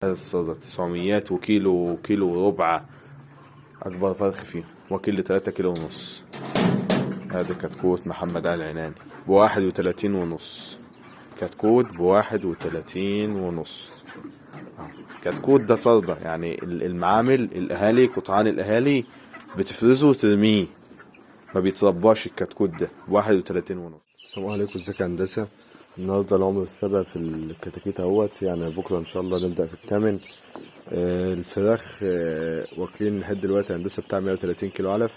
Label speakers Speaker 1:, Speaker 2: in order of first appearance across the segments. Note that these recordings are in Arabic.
Speaker 1: هذا الصدى 900 وكيلو وربع. أكبر فرخ فيهم واكل ل3 كيلو ونص. هذا كتكوت محمد علي العناني ب31 ونص. كتكوت ب31 ونص. كتكوت ده صدى، يعني المعامل الأهالي قطعان الأهالي بتفرزه وترميه، ما بيترباش الكتكوت ده ب31 ونص.
Speaker 2: السلام عليكم، ازيك يا هندسة؟ النهاردة العمر السابع في الكتاكيت اهوت، يعني بكرة ان شاء الله نبدأ في الثامن. الفراخ واكلين لحد دلوقتي هندسة بتاع 130 كيلو علف،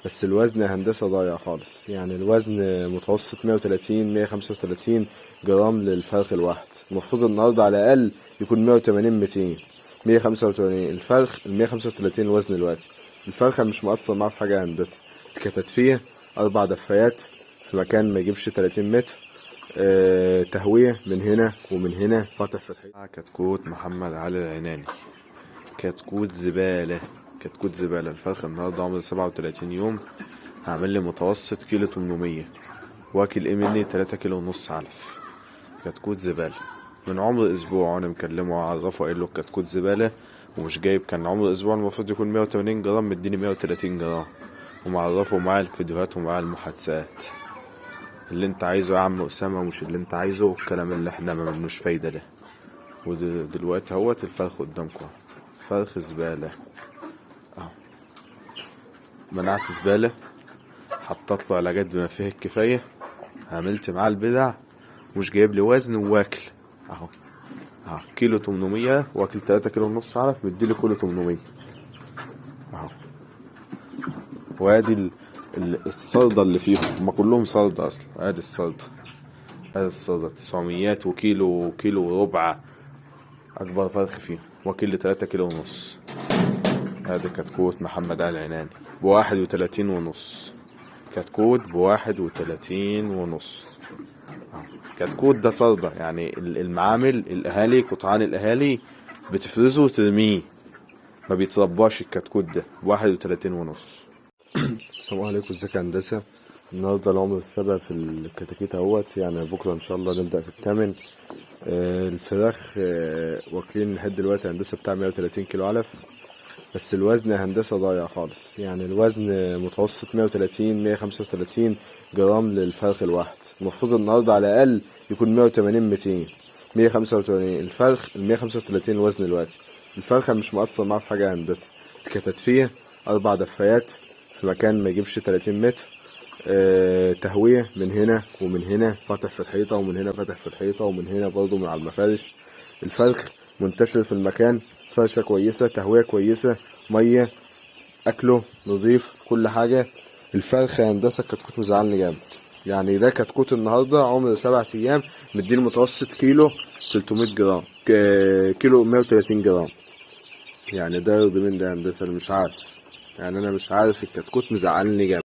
Speaker 2: بس الوزن يا هندسة ضايع خالص. يعني الوزن متوسط 130 135 جرام للفرخ الواحد. المفروض النهاردة على الأقل يكون 180 200 185. الفرخ 135 الوزن دلوقتي. الفرخة مش مقصر معاه في حاجة يا هندسة. كتدفية 4 دفايات في مكان ما يجيبش 30 متر. تهوية من هنا ومن هنا، فاتح في الحيط.
Speaker 1: كتكوت محمد علي العناني كتكوت زبالة. كتكوت زبالة. الفرخ النهاردة عمره 37 يوم، هعمل لي متوسط كيلو 800، واكل ايه مني 3 كيلو ونص علف. كتكوت زبالة من عمر اسبوع، وانا مكلمه وعرفه قايل له كتكوت زبالة ومش جايب. كان عمر اسبوع المفروض يكون 180 جرام، مديني 130 جرام، ومعرفه معاه الفيديوهات ومعاه المحادثات. اللي انت عايزه يا عم اسامه ومش اللي انت عايزه، الكلام اللي احنا ما منوش فايده ده. ودلوقتي اهوت الفرخ قدامكم، فرخ زباله اهو. منعت زباله، حطت له علاجات بما فيه الكفايه، عملت معاه البدع، مش جايب لي وزن واكل اهو. كيلو 800 واكل 3 كيلو ونص علف، مديلي كيلو 800 اهو. وادي الصردة اللي فيهم، هما كلهم صردة اصلا. ادي الصردة، هذا الصدى 900 وكيلو وربع. أكبر فرخ فيهم واكل ل3 كيلو ونص. هذا كتكوت محمد علي العناني ب31 ونص. كتكوت ب31 ونص. كتكوت ده صدى، يعني المعامل الأهالي قطعان الأهالي بتفرزه وترميه، ما بيترباش الكتكوت ده ب31 ونص.
Speaker 2: السلام عليكم، ازيك يا هندسة؟ النهاردة العمر السابع في الكتاكيت اهوت، يعني بكرة ان شاء الله نبدأ في الثامن. الفراخ واكلين لحد دلوقتي هندسة بتاع 130 كيلو علف، بس الوزن يا هندسة ضايع خالص. يعني الوزن متوسط 130 135 جرام للفرخ الواحد. المفروض النهاردة على الأقل يكون 180 200 185. الفرخ 135 الوزن دلوقتي. الفرخة مش مقصر معاه في حاجة يا هندسة. كتدفية 4 دفايات في مكان ما يجيبش 30 متر. تهوية من هنا ومن هنا، فاتح في الحيطة، ومن هنا فاتح في الحيطة، ومن هنا برضو من على المفارش. الفرخ منتشر في المكان، فرشة كويسة، تهوية كويسة، مية، أكله نظيف، كل حاجة. الفرخ يا هندسة كتكوت مزعلني جامد. يعني ده كتكوت النهاردة عمر 7 أيام، مديني متوسط كيلو 300 جرام، كيلو 130 جرام. يعني ده يرضي من ده يا هندسة؟ أنا مش عارف، يعني أنا مش عارف، الكتكوت مزعلني جامد.